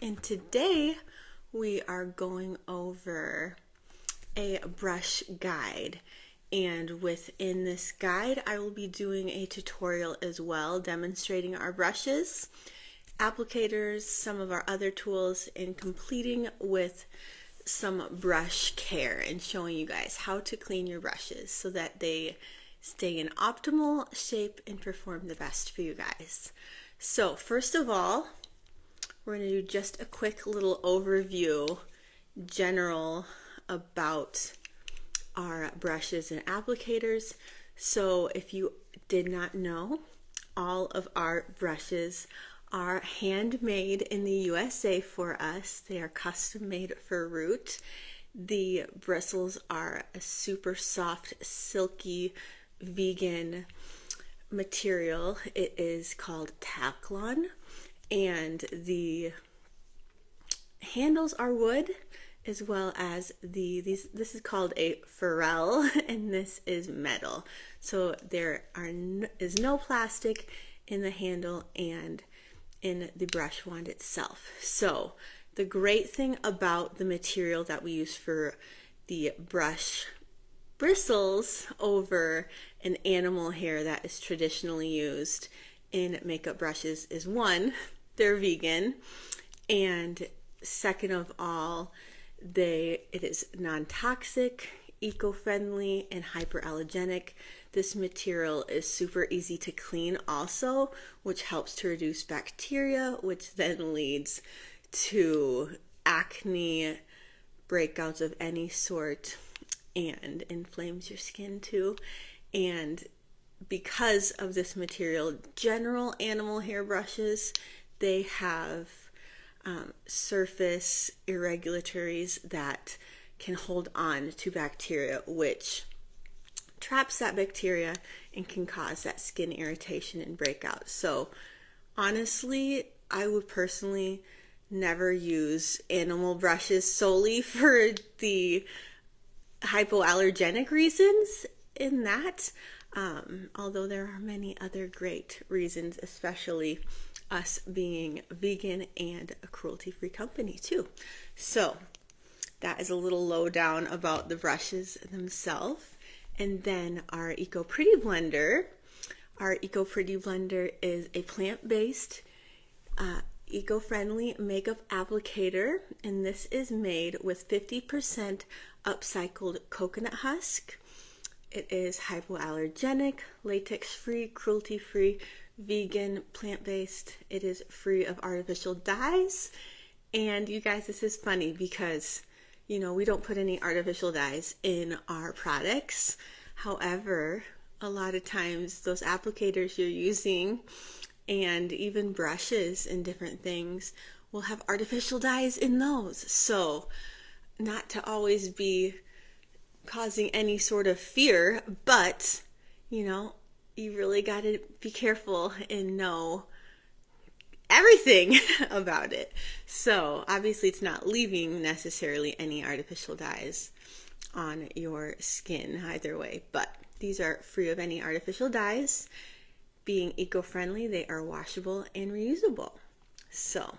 and today we are going over a brush guide. And within this guide, I will be doing a tutorial as well, demonstrating our brushes, applicators, some of our other tools, and completing with some brush care and showing you guys how to clean your brushes so that they stay in optimal shape and perform the best for you guys. So first of all, we're going to do just a quick little overview, general, about our brushes and applicators. So if you did not know, all of our brushes are handmade in the USA for us. They are custom made for Root. The bristles are a super soft, silky, vegan material. It is called Taklon, and the handles are wood, as well as this is called a ferrule, and this is metal. So there is no plastic in the handle and in the brush wand itself. So the great thing about the material that we use for the brush bristles over an animal hair that is traditionally used in makeup brushes is, one, they're vegan, and second of all, it is non-toxic, eco-friendly, and hyperallergenic. This material is super easy to clean also, which helps to reduce bacteria, which then leads to acne, breakouts of any sort, and inflames your skin too. And because of this material, general animal hair brushes, they have surface irregularities that can hold on to bacteria, which traps that bacteria and can cause that skin irritation and breakout. So honestly, I would personally never use animal brushes solely for the hypoallergenic reasons in that, although there are many other great reasons, especially us being vegan and a cruelty-free company too. So that is a little lowdown about the brushes themselves. And then our Eco Pretty Blender. Our Eco Pretty Blender is a plant-based, eco-friendly makeup applicator, and this is made with 50% upcycled coconut husk. It is hypoallergenic, latex-free, cruelty-free, vegan, plant-based. It is free of artificial dyes. And you guys, this is funny because, you know, we don't put any artificial dyes in our products. However, a lot of times those applicators you're using and even brushes and different things will have artificial dyes in those. So not to always be causing any sort of fear, but, you know, you really got to be careful and know everything about it. So obviously it's not leaving necessarily any artificial dyes on your skin either way, but these are free of any artificial dyes. Being eco-friendly, they are washable and reusable. So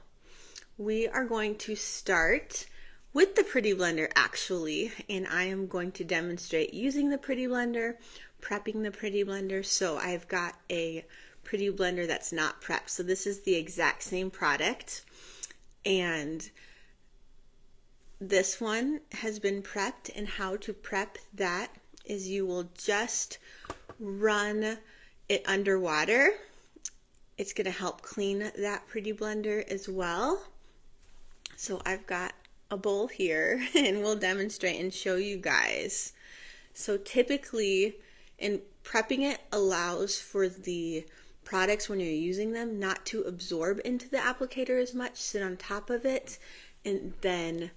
we are going to start with the Pretty Blender actually, and I am going to demonstrate using the Pretty Blender, prepping the Pretty Blender. So I've got a Pretty Blender that's not prepped. So this is the exact same product, and this one has been prepped. And how to prep that is you will just run it underwater. It's going to help clean that Pretty Blender as well. So I've got a bowl here and we'll demonstrate and show you guys. So typically, in prepping it allows for the products when you're using them not to absorb into the applicator as much, sit on top of it, and then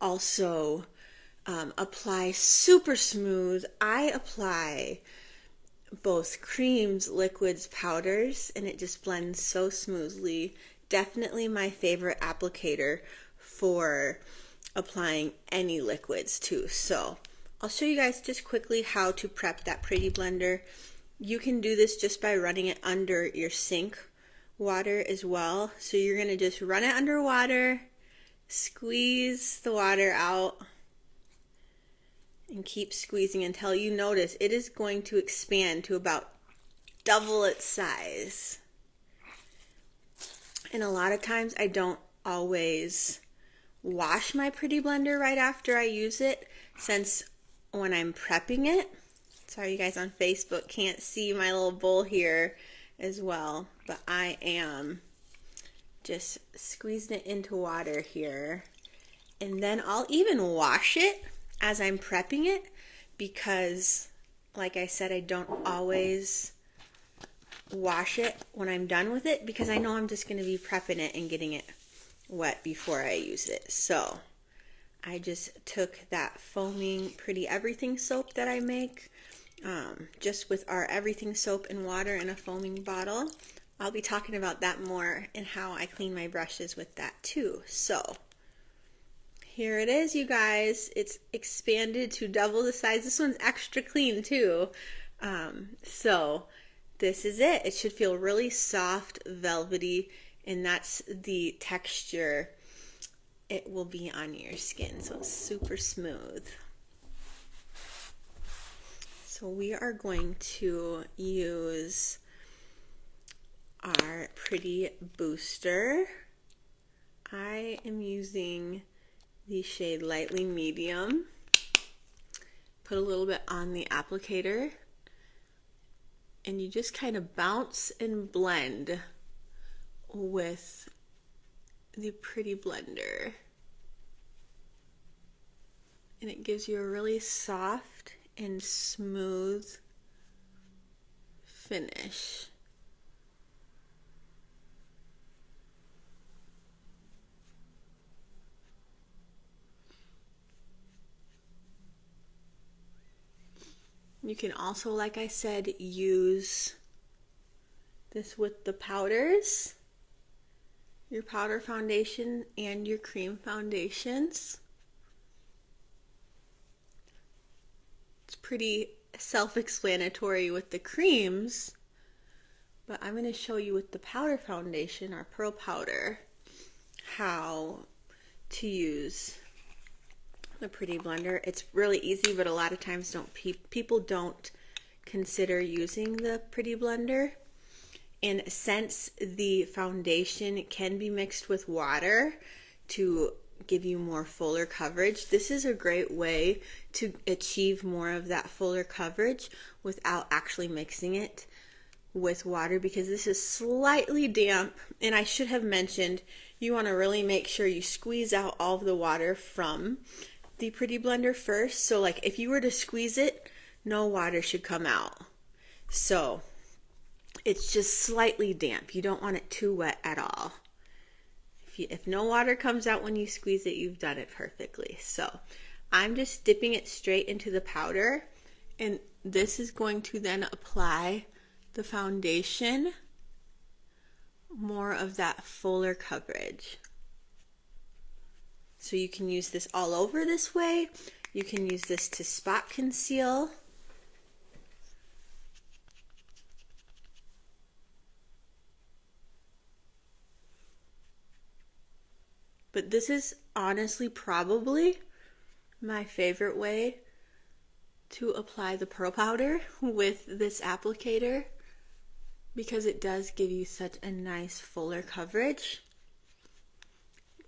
also apply super smooth. I apply both creams, liquids, powders, and it just blends so smoothly. Definitely my favorite applicator for applying any liquids too. So I'll show you guys just quickly how to prep that Pretty Blender. You can do this just by running it under your sink water as well. So you're going to just run it under water, squeeze the water out, and keep squeezing until you notice it is going to expand to about double its size. And a lot of times I don't always wash my Pretty Blender right after I use it, since when I'm prepping it, sorry you guys on Facebook can't see my little bowl here as well, but I am just squeezing it into water here. And then I'll even wash it as I'm prepping it, because like I said, I don't always wash it when I'm done with it, because I know I'm just going to be prepping it and getting it wet before I use it. So I just took that foaming Pretty Everything soap that I make, just with our everything soap and water in a foaming bottle. I'll be talking about that more and how I clean my brushes with that too. So here it is, you guys. It's expanded to double the size. This one's extra clean too. So this is it. It should feel really soft, velvety, and that's the texture it will be on your skin. So it's super smooth. So we are going to use our Pretty Booster. I am using the shade Lightly Medium. Put a little bit on the applicator, and you just kind of bounce and blend with the Pretty Blender. And it gives you a really soft and smooth finish. You can also, like I said, use this with the powders, your powder foundation and your cream foundations. It's pretty self-explanatory with the creams, but I'm going to show you with the powder foundation, our pearl powder, how to use the Pretty Blender. It's really easy, but a lot of times people don't consider using the Pretty Blender. And since the foundation can be mixed with water to give you more fuller coverage, this is a great way to achieve more of that fuller coverage without actually mixing it with water, because this is slightly damp. And I should have mentioned, you want to really make sure you squeeze out all of the water from the Pretty Blender first. So like if you were to squeeze it, no water should come out. So it's just slightly damp. You don't want it too wet at all. If no water comes out when you squeeze it, you've done it perfectly. So I'm just dipping it straight into the powder, and this is going to then apply the foundation, more of that fuller coverage. So you can use this all over this way. You can use this to spot conceal. But this is honestly probably my favorite way to apply the pearl powder with this applicator, because it does give you such a nice fuller coverage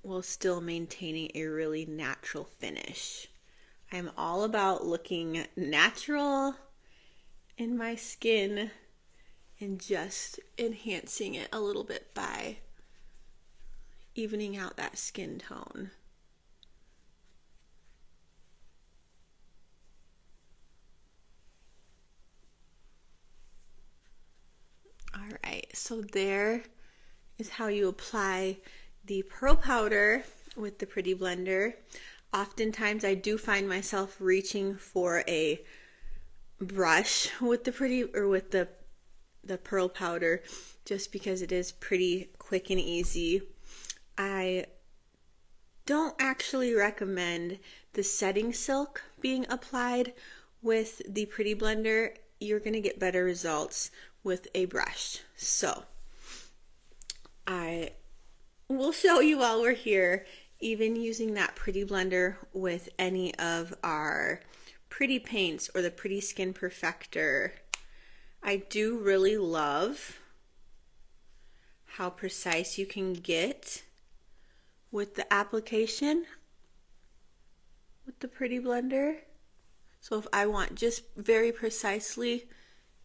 while still maintaining a really natural finish. I'm all about looking natural in my skin and just enhancing it a little bit by evening out that skin tone. Alright, so there is how you apply the pearl powder with the Pretty Blender. Oftentimes I do find myself reaching for a brush with the pearl powder, just because it is pretty quick and easy. I don't actually recommend the setting silk being applied with the Pretty Blender. You're going to get better results with a brush. So I will show you while we're here, even using that Pretty Blender with any of our pretty paints or the Pretty Skin Perfector. I do really love how precise you can get with the application with the Pretty Blender. So if I want just very precisely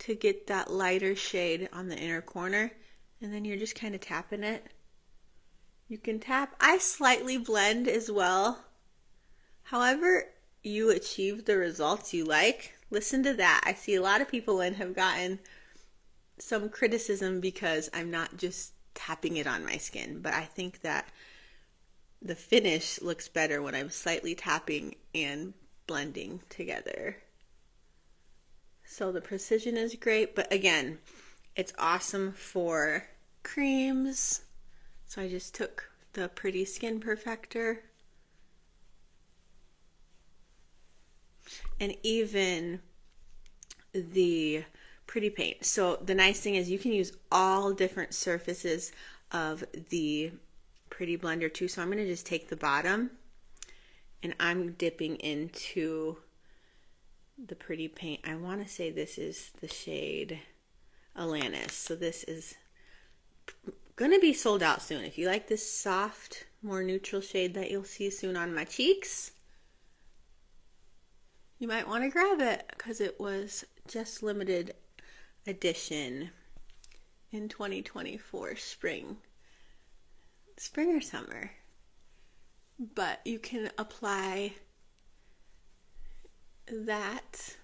to get that lighter shade on the inner corner, and then you're just kind of tapping it. You can tap. I slightly blend as well. However you achieve the results you like, listen to that. I see a lot of people have gotten some criticism because I'm not just tapping it on my skin, but I think that the finish looks better when I'm slightly tapping and blending together. So the precision is great, but again, it's awesome for creams. So I just took the Pretty Skin Perfector. And even the Pretty Paint. So the nice thing is you can use all different surfaces of the Pretty Blender too. So I'm going to just take the bottom and I'm dipping into the Pretty Paint. I want to say this is the shade Alanis. So this is going to be sold out soon. If you like this soft, more neutral shade that you'll see soon on my cheeks, you might want to grab it because it was just limited edition in 2024 spring or summer. But you can apply that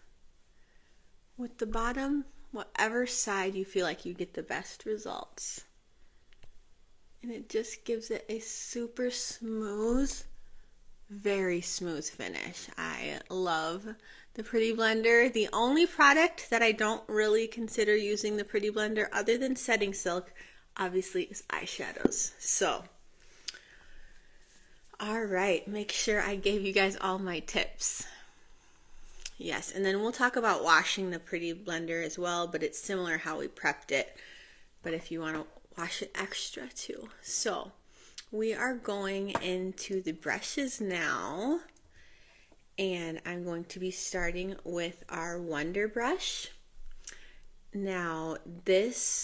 with the bottom, whatever side you feel like you get the best results. And it just gives it a super smooth, very smooth finish. I love the Pretty Blender. The only product that I don't really consider using the Pretty Blender other than Setting Silk, obviously, is eyeshadows. So, all right, make sure I gave you guys all my tips. Yes, and then we'll talk about washing the Pretty Blender as well, but it's similar how we prepped it. But if you want to wash it extra too. So, we are going into the brushes now, and I'm going to be starting with our Wonder Brush. Now, the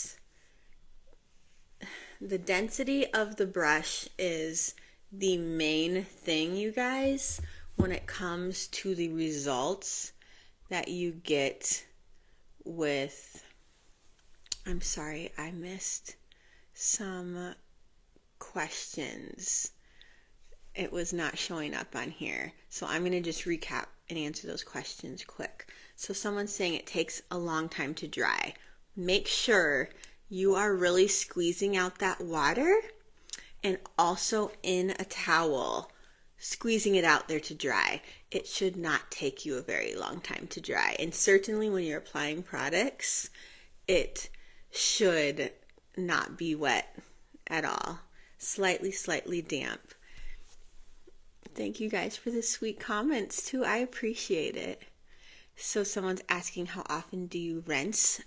density of the brush is the main thing, you guys, when it comes to the results that you get with, I'm sorry, I missed some questions. It was not showing up on here. So I'm going to just recap and answer those questions quick. So someone's saying it takes a long time to dry. Make sure you are really squeezing out that water and also in a towel, squeezing it out there to dry. It should not take you a very long time to dry. And certainly when you're applying products, it should not be wet at all. Slightly damp. Thank you guys for the sweet comments too. I appreciate it. So someone's asking, how often do you rinse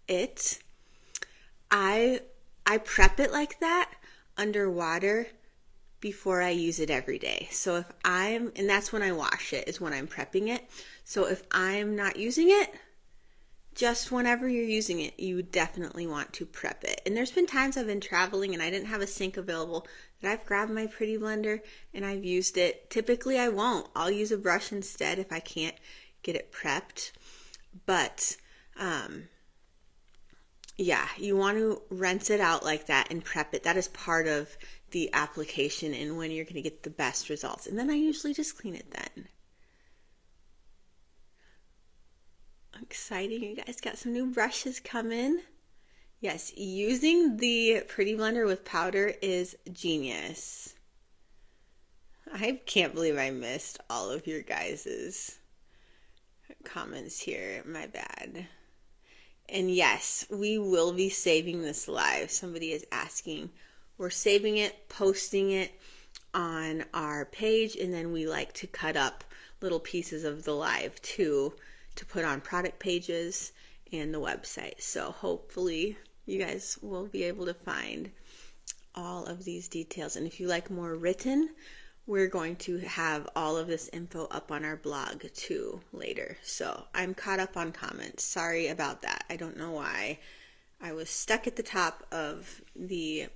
it? I prep it like that underwater before I use it every day. So and that's when I wash it, is when I'm prepping it. So if I'm not using it, just whenever you're using it, you definitely want to prep it. And there's been times I've been traveling and I didn't have a sink available, that I've grabbed my Pretty Blender and I've used it. Typically I won't. I'll use a brush instead if I can't get it prepped. But yeah, you want to rinse it out like that and prep it. That is part of the application and when you're going to get the best results. And then I usually just clean it then. Exciting, you guys got some new brushes coming. Yes, using the Pretty Blender with powder is genius. I can't believe I missed all of your guys's comments here. My bad. And yes, we will be saving this live. Somebody is asking. We're saving it, posting it on our page, and then we like to cut up little pieces of the live too, to put on product pages and the website. So hopefully you guys will be able to find all of these details. And if you like more written, we're going to have all of this info up on our blog too later. So I'm caught up on comments. Sorry about that. I don't know why. I was stuck at the top of the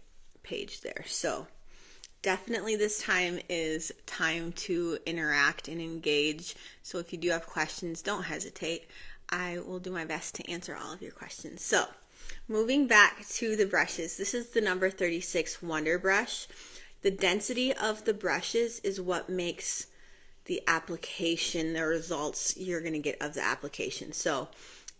page there. So definitely this time is time to interact and engage. So if you do have questions, don't hesitate. I will do my best to answer all of your questions. So moving back to the brushes, this is the number 36 Wonder Brush. The density of the brushes is what makes the application, the results you're going to get of the application. So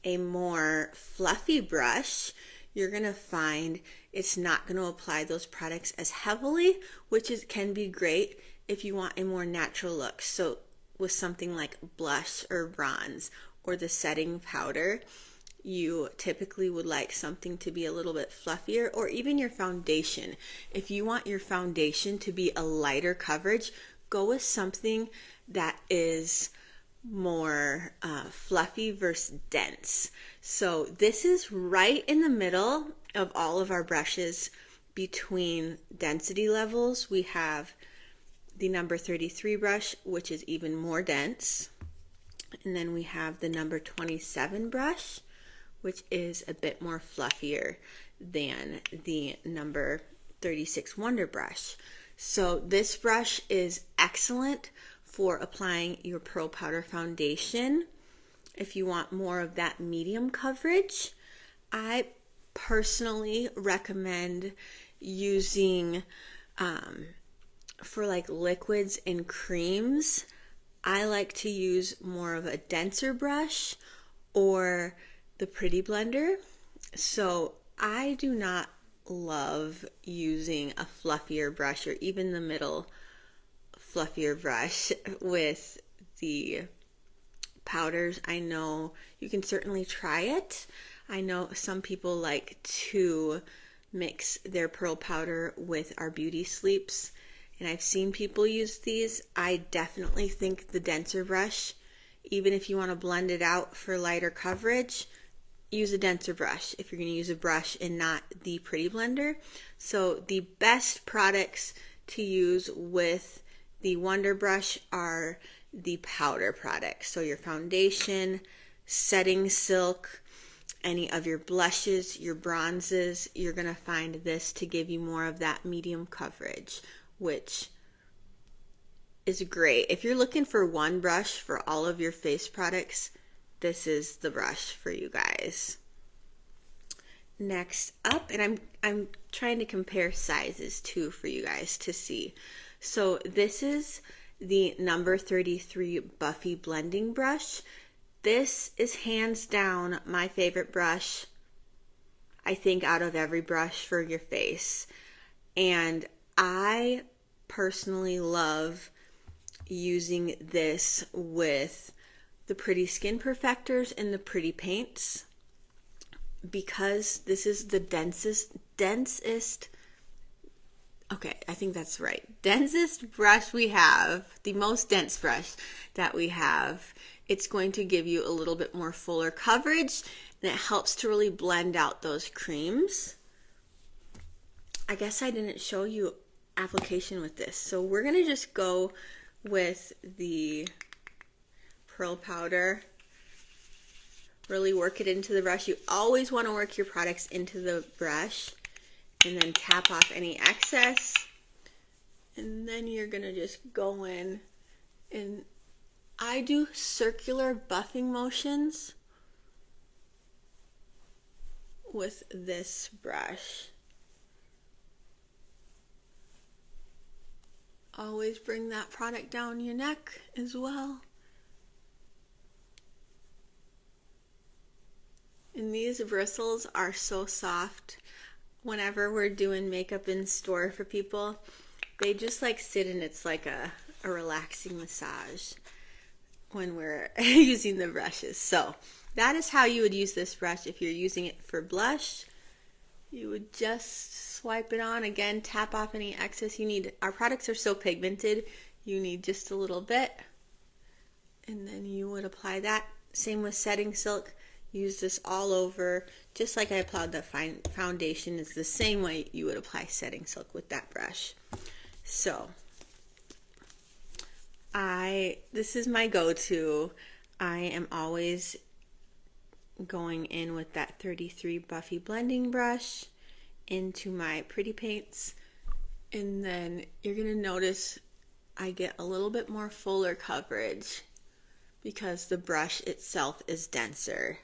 a more fluffy brush, you're going to find it's not going to apply those products as heavily, which can be great if you want a more natural look. So with something like blush or bronze or the setting powder, you typically would like something to be a little bit fluffier, or even your foundation. If you want your foundation to be a lighter coverage, go with something that is more fluffy versus dense. So this is right in the middle of all of our brushes between density levels. We have the number 33 brush, which is even more dense. And then we have the number 27 brush, which is a bit more fluffier than the number 36 Wonder Brush. So this brush is excellent for applying your Pearl Powder foundation. If you want more of that medium coverage, I personally recommend using for like liquids and creams. I like to use more of a denser brush or the Pretty Blender. So I do not love using a fluffier brush or even the middle fluffier brush with the powders. I know you can certainly try it. I know some people like to mix their pearl powder with our Beauty Sleeps, and I've seen people use these. I definitely think the denser brush, even if you want to blend it out for lighter coverage, use a denser brush if you're going to use a brush and not the Pretty Blender. So the best products to use with the Wonder Brush are the powder products. So your foundation, setting silk, any of your blushes, your bronzes, you're going to find this to give you more of that medium coverage, which is great. If you're looking for one brush for all of your face products, this is the brush for you guys. Next up, and I'm trying to compare sizes too for you guys to see. So this is the number 33 Buffy blending brush. This is hands down my favorite brush, I think, out of every brush for your face. And I personally love using this with the Pretty Skin Perfectors and the Pretty Paints, because this is the densest, okay, I think that's right, densest brush we have, the most dense brush that we have. It's going to give you a little bit more fuller coverage, and it helps to really blend out those creams. I guess I didn't show you application with this, so we're going to just go with the pearl powder. Really work it into the brush. You always want to work your products into the brush and then tap off any excess. And then you're going to just go in, and I do circular buffing motions with this brush. Always bring that product down your neck as well. And these bristles are so soft. Whenever we're doing makeup in store for people, they just like sit, and it's like a relaxing massage when we're using the brushes. So that is how you would use this brush. If you're using it for blush, you would just swipe it on. Again, tap off any excess you need. Our products are so pigmented, you need just a little bit, and then you would apply that. Same with setting silk. Use this all over just like I applied the foundation, is the same way you would apply setting silk with that brush. So this is my go-to. I am always going in with that 33 Buffy blending brush into my Pretty Paints, and then you're gonna notice I get a little bit more fuller coverage because the brush itself is denser.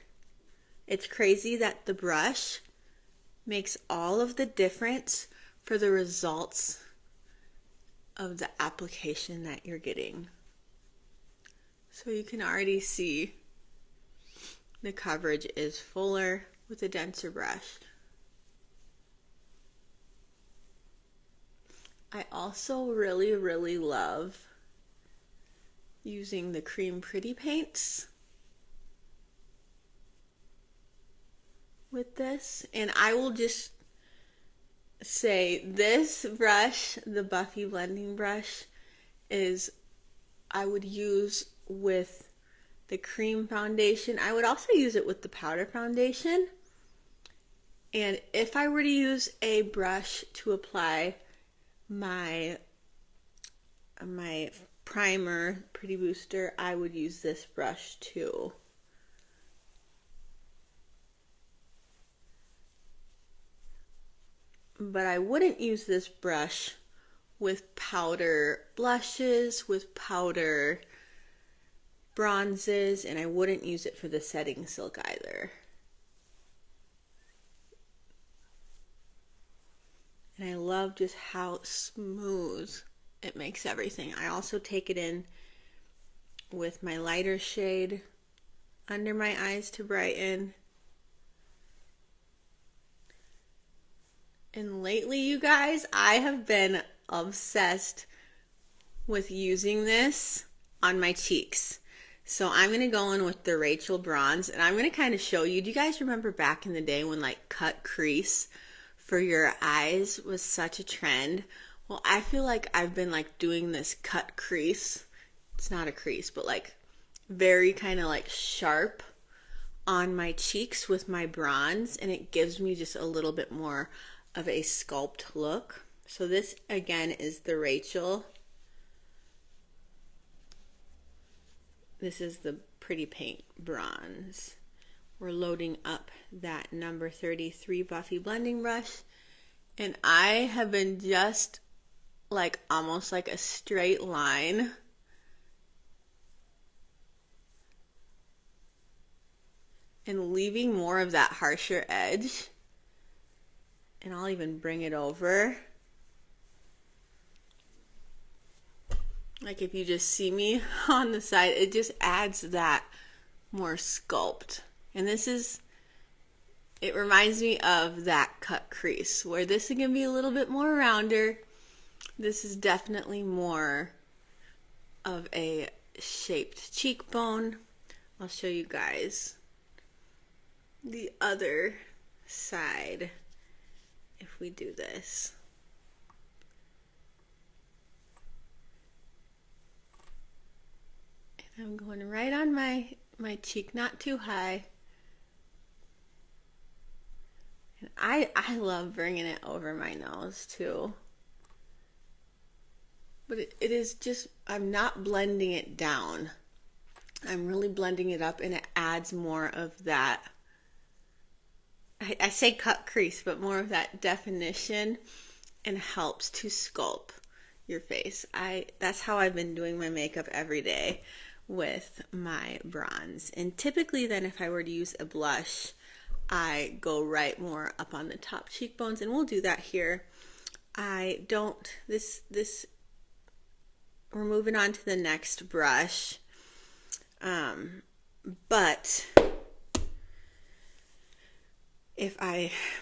It's crazy that the brush makes all of the difference for the results of the application that you're getting. So you can already see the coverage is fuller with a denser brush. I also really, really love using the cream Pretty Paints with this. And I will just say this brush, the Buffy blending brush, I would use with the cream foundation. I would also use it with the powder foundation. And if I were to use a brush to apply my primer, Pretty Booster, I would use this brush too. But I wouldn't use this brush with powder blushes, with powder bronzes, and I wouldn't use it for the setting silk either. And I love just how smooth it makes everything. I also take it in with my lighter shade under my eyes to brighten. And lately, you guys, I have been obsessed with using this on my cheeks. So I'm going to go in with the Rachel Bronze, and I'm going to kind of show you. Do you guys remember back in the day when like cut crease for your eyes was such a trend? Well, I feel like I've been like doing this cut crease. It's not a crease, but like very kind of like sharp on my cheeks with my bronze, and it gives me just a little bit more of a sculpt look. So this again is the Rachel. This is the Pretty Paint Bronze. We're loading up that number 33 Buffy blending brush, and I have been just like almost like a straight line and leaving more of that harsher edge. And I'll even bring it over. Like if you just see me on the side, it just adds that more sculpt. And it reminds me of that cut crease, where this is gonna be a little bit more rounder. This is definitely more of a shaped cheekbone. I'll show you guys the other side. If we do this, and I'm going right on my cheek, not too high. And I love bringing it over my nose too. But it is just, I'm not blending it down. I'm really blending it up, and it adds more of that, I say cut crease, but more of that definition, and helps to sculpt your face. That's how I've been doing my makeup every day with my bronze. And typically then if I were to use a blush, I go right more up on the top cheekbones, and we'll do that here. We're moving on to the next brush. But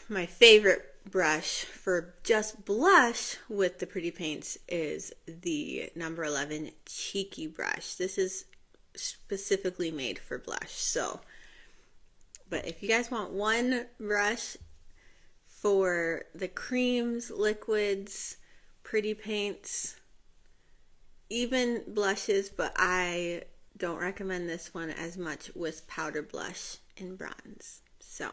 my favorite brush for just blush with the Pretty Paints is the number 11 Cheeky brush. This is specifically made for blush. But if you guys want one brush for the creams, liquids, Pretty Paints, even blushes, but I don't recommend this one as much with powder blush and bronze. So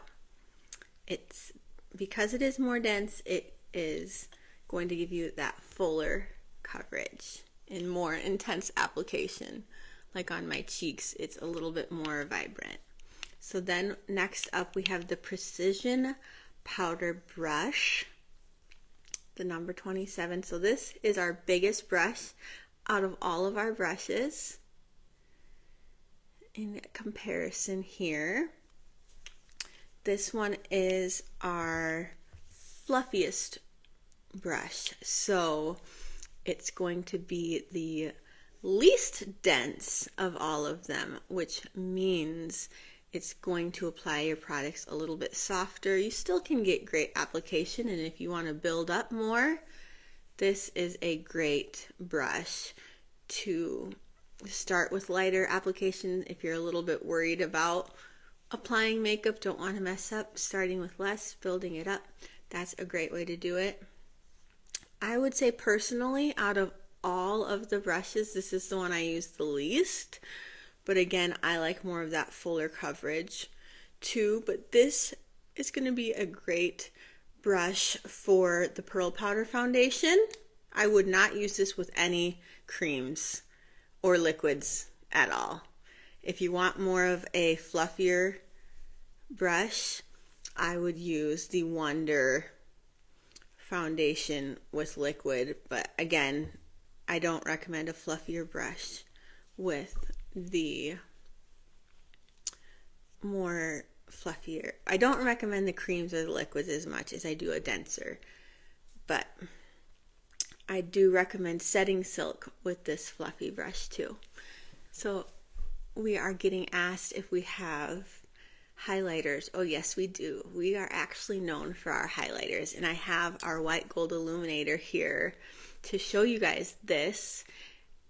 it's because it is more dense, it is going to give you that fuller coverage and more intense application. Like on my cheeks, it's a little bit more vibrant. So then next up we have the Precision Powder Brush, the number 27. So this is our biggest brush out of all of our brushes in comparison here. This one is our fluffiest brush, so it's going to be the least dense of all of them, which means it's going to apply your products a little bit softer. You still can get great application, and if you want to build up more, this is a great brush to start with lighter application. If you're a little bit worried about applying makeup, don't want to mess up, starting with less, building it up, that's a great way to do it. I would say personally, out of all of the brushes, this is the one I use the least. But again, I like more of that fuller coverage too. But this is going to be a great brush for the Pearl Powder Foundation. I would not use this with any creams or liquids at all. If you want more of a fluffier brush, I would use the Wonder foundation with liquid. But again, I don't recommend a fluffier brush with the more fluffier. I don't recommend the creams or the liquids as much as I do a denser. But I do recommend Setting Silk with this fluffy brush too. So we are getting asked if we have highlighters. Oh yes, we do. We are actually known for our highlighters, and I have our white gold illuminator here to show you guys this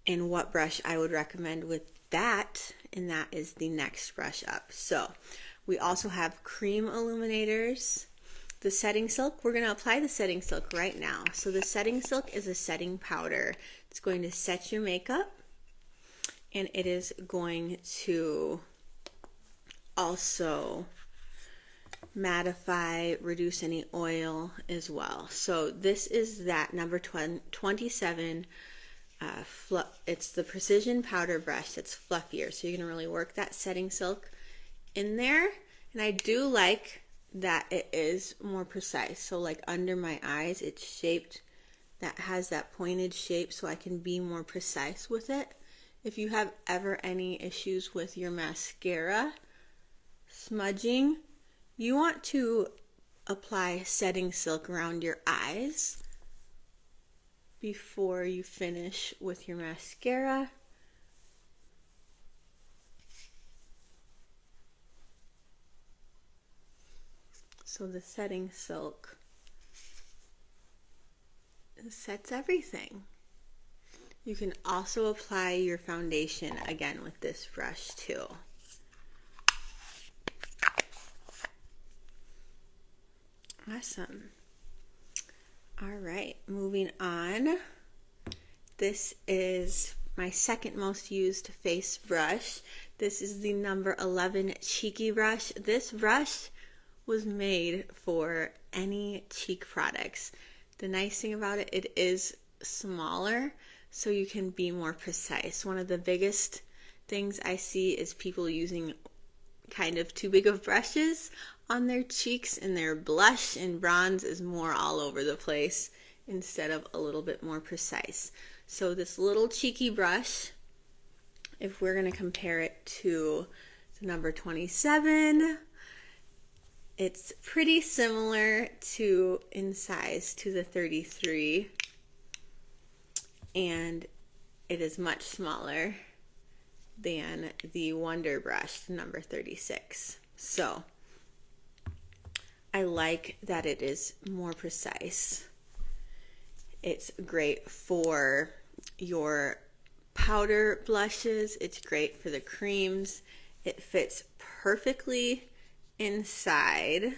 and what brush I would recommend with that, and that is the next brush up. So we also have cream illuminators. The Setting Silk, we're going to apply the Setting Silk right now. So the Setting Silk is a setting powder. It's going to set your makeup, and it is going to also mattify, reduce any oil as well. So this is that number 27. It's the Precision Powder Brush that's fluffier. So you're going to really work that Setting Silk in there. And I do like that it is more precise. So like under my eyes, it's shaped, that has that pointed shape, so I can be more precise with it. If you have ever any issues with your mascara smudging, you want to apply Setting Silk around your eyes before you finish with your mascara. So the Setting Silk sets everything. You can also apply your foundation again with this brush too. Awesome. All right, moving on. This is my second most used face brush. This is the number 11 Cheeky Brush. This brush was made for any cheek products. The nice thing about it, it is smaller, so you can be more precise. One of the biggest things I see is people using kind of too big of brushes on their cheeks, and their blush and bronze is more all over the place instead of a little bit more precise. So this little cheeky brush, if we're going to compare it to the number 27, it's pretty similar to in size to the 33, and it is much smaller than the Wonder brush, number 36. So I like that it is more precise. It's great for your powder blushes. It's great for the creams. It fits perfectly inside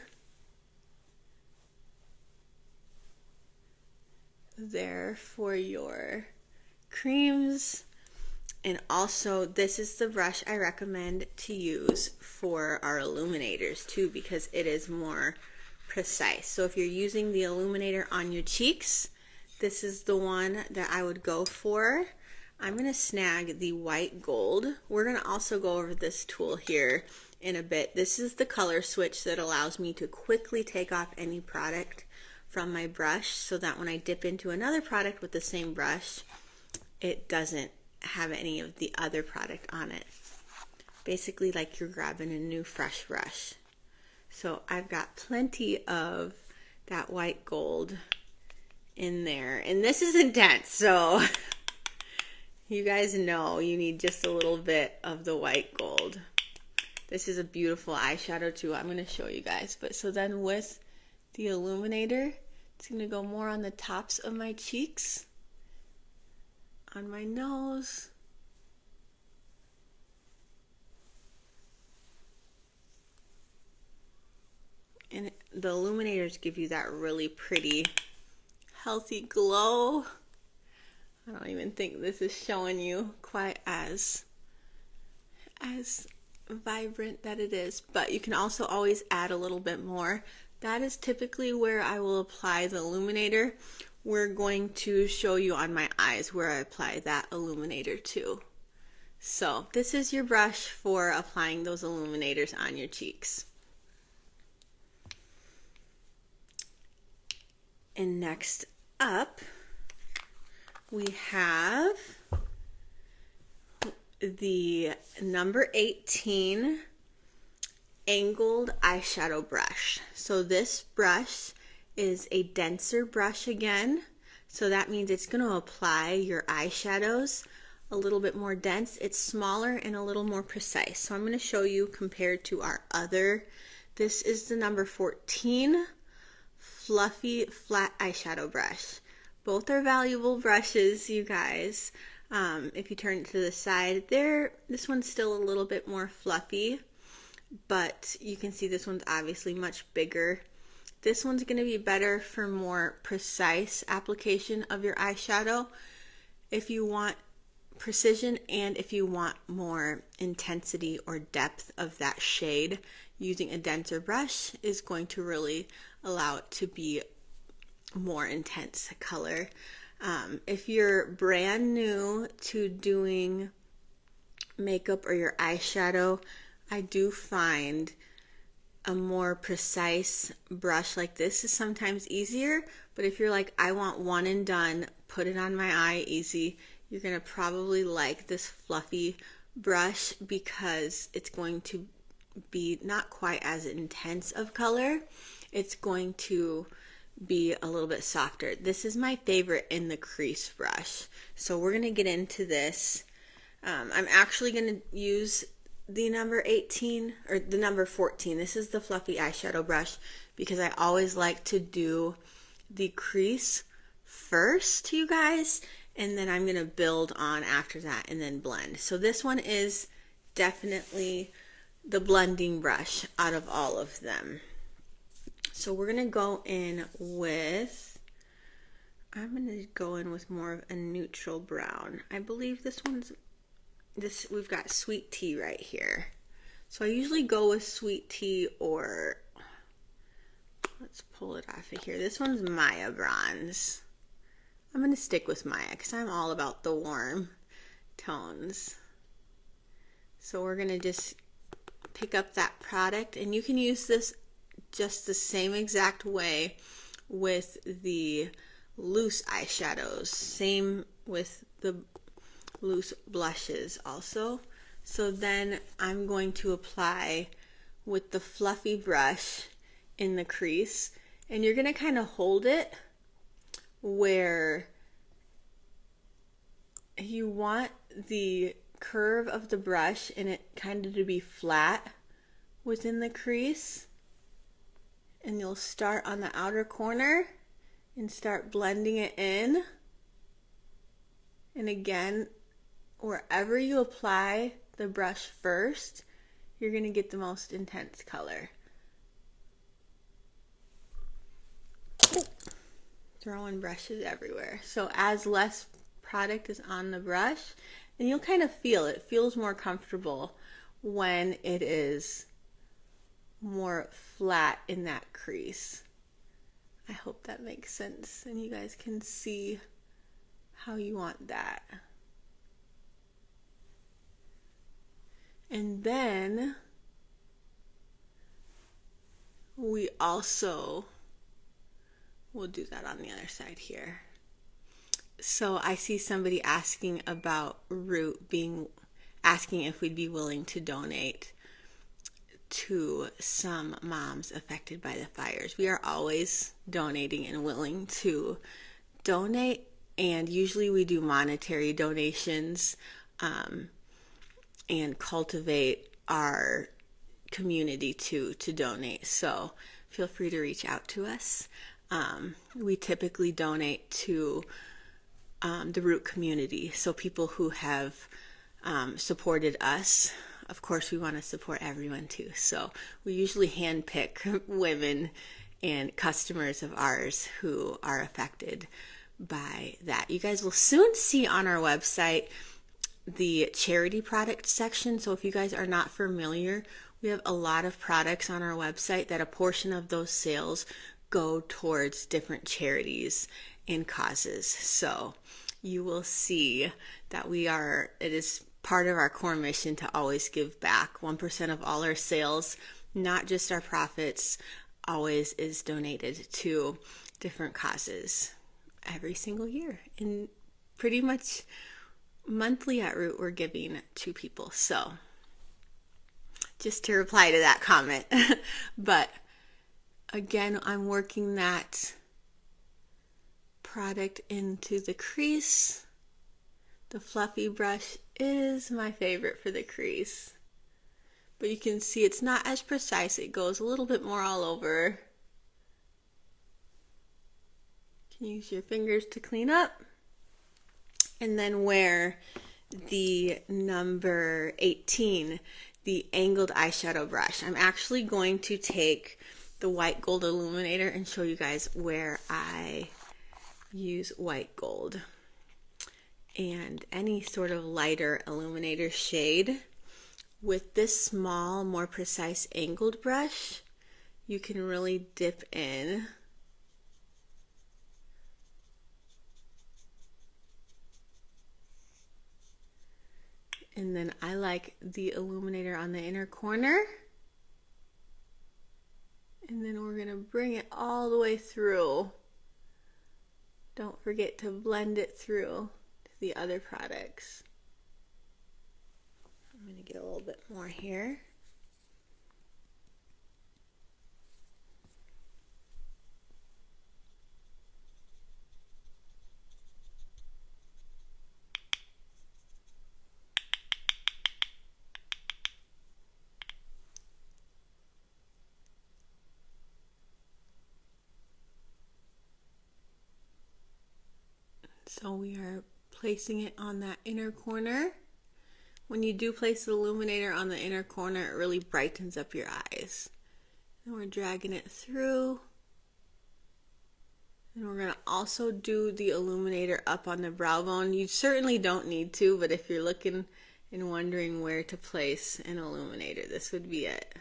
there for your creams. And also, this is the brush I recommend to use for our illuminators too, because it is more precise. So if you're using the illuminator on your cheeks, this is the one that I would go for. I'm going to snag the white gold. We're going to also go over this tool here in a bit. This is the color switch that allows me to quickly take off any product from my brush so that when I dip into another product with the same brush, it doesn't have any of the other product on it. Basically like you're grabbing a new fresh brush. So I've got plenty of that white gold in there. And this is intense, so you guys know you need just a little bit of the white gold. This is a beautiful eyeshadow too. I'm going to show you guys. But so then with the illuminator, it's going to go more on the tops of my cheeks, on my nose, and the illuminators give you that really pretty, healthy glow. I don't even think this is showing you quite as vibrant that it is, but you can also always add a little bit more. That is typically where I will apply the illuminator. We're going to show you on my eyes where I apply that illuminator too. So this is your brush for applying those illuminators on your cheeks. And next up, we have the number 18 angled eyeshadow brush. So this brush is a denser brush again. So that means it's going to apply your eyeshadows a little bit more dense. It's smaller and a little more precise. So I'm going to show you compared to our other. This is the number 14 fluffy flat eyeshadow brush. Both are valuable brushes, you guys. If you turn it to the side, this one's still a little bit more fluffy, but you can see this one's obviously much bigger. This one's going to be better for more precise application of your eyeshadow if you want precision and if you want more intensity or depth of that shade. Using a denser brush is going to really allow it to be more intense color. If you're brand new to doing makeup or your eyeshadow, I do find a more precise brush like this is sometimes easier, but if you're like, I want one and done, put it on my eye, easy, you're gonna probably like this fluffy brush because it's going to be not quite as intense of color. It's going to be a little bit softer. This is my favorite in the crease brush. So we're going to get into this. I'm actually going to use the number 18 or the number 14. This is the fluffy eyeshadow brush because I always like to do the crease first, you guys, and then I'm going to build on after that and then blend. So this one is definitely the blending brush out of all of them. So we're going to go in with, I'm going to go in with more of a neutral brown. I believe we've got sweet tea right here. So I usually go with sweet tea or, let's pull it off of here. This one's Maya Bronze. I'm going to stick with Maya because I'm all about the warm tones. So we're going to just pick up that product, and you can use this just the same exact way with the loose eyeshadows. Same with the loose blushes also. So then I'm going to apply with the fluffy brush in the crease, and you're going to kind of hold it where you want the curve of the brush and it kind of to be flat within the crease. And you'll start on the outer corner and start blending it in. And again, wherever you apply the brush first, you're going to get the most intense color. Throwing brushes everywhere. So as less product is on the brush, and you'll kind of feel it. It feels more comfortable when it is more flat in that crease. I hope that makes sense and you guys can see how you want that. And then we also will do that on the other side here. So I see somebody asking about Root asking if we'd be willing to donate to some moms affected by the fires. We are always donating and willing to donate, and usually we do monetary donations and cultivate our community to donate. So feel free to reach out to us. We typically donate to the Root community, so people who have supported us. Of course, we want to support everyone too. So we usually handpick women and customers of ours who are affected by that. You guys will soon see on our website the charity product section. So if you guys are not familiar, we have a lot of products on our website that a portion of those sales go towards different charities and causes. So you will see that it is part of our core mission to always give back. 1% of all our sales, not just our profits, always is donated to different causes every single year. And pretty much monthly at Root, we're giving to people. So just to reply to that comment. But again, I'm working that product into the crease. The fluffy brush is my favorite for the crease. But you can see it's not as precise. It goes a little bit more all over. You can use your fingers to clean up. And then where the number 18, the angled eyeshadow brush. I'm actually going to take the white gold illuminator and show you guys where I use white gold. And any sort of lighter illuminator shade. With this small, more precise angled brush, you can really dip in. And then I like the illuminator on the inner corner. And then we're going to bring it all the way through. Don't forget to blend it through to the other products. I'm going to get a little bit more here. So we are placing it on that inner corner. When you do place the illuminator on the inner corner, it really brightens up your eyes. And we're dragging it through. And we're going to also do the illuminator up on the brow bone. You certainly don't need to, but if you're looking and wondering where to place an illuminator, this would be it.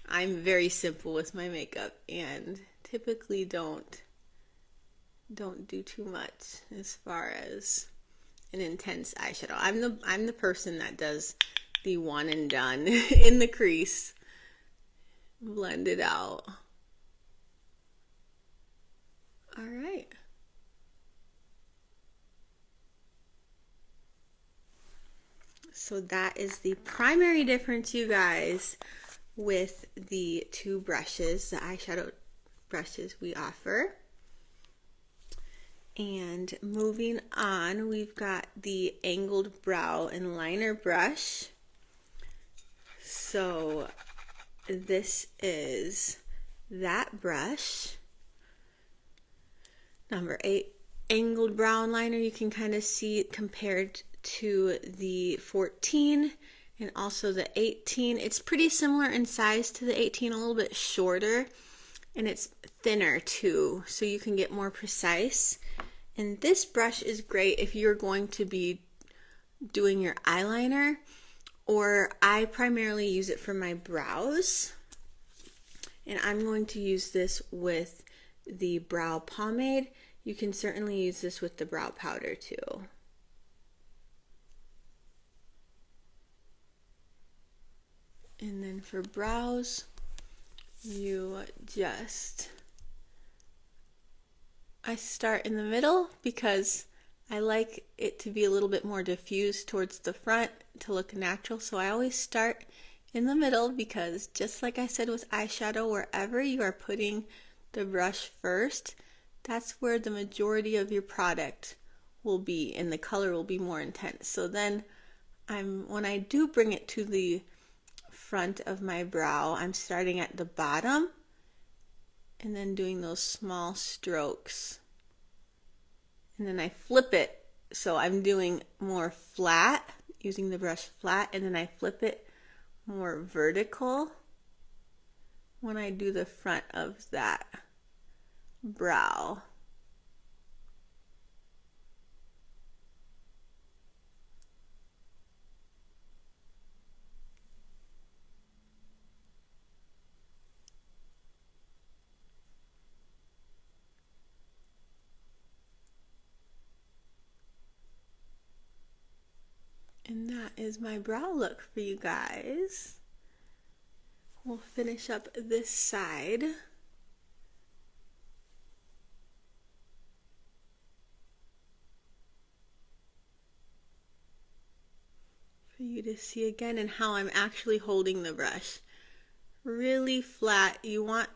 I'm very simple with my makeup and typically don't do too much as far as an intense eyeshadow. I'm the person that does the one and done in the crease. Blend it out. All right. So that is the primary difference, you guys, with the two brushes, the eyeshadow brushes we offer. And moving on, we've got the angled brow and liner brush. So this is that brush. Number 8, angled brow and liner. You can kind of see it compared to the 14 and also the 18. It's pretty similar in size to the 18, a little bit shorter, and it's thinner too, so you can get more precise. And this brush is great if you're going to be doing your eyeliner or I primarily use it for my brows. And I'm going to use this with the brow pomade. You can certainly use this with the brow powder too. And then for brows, I start in the middle because I like it to be a little bit more diffused towards the front to look natural. So I always start in the middle because, just like I said with eyeshadow, wherever you are putting the brush first, that's where the majority of your product will be and the color will be more intense. So then when I do bring it to the front of my brow, I'm starting at the bottom and then doing those small strokes. And then I flip it, so I'm doing more flat, using the brush flat, and then I flip it more vertical when I do the front of that brow. And that is my brow look for you guys. We'll finish up this side. For you to see again, and how I'm actually holding the brush. Really flat. You want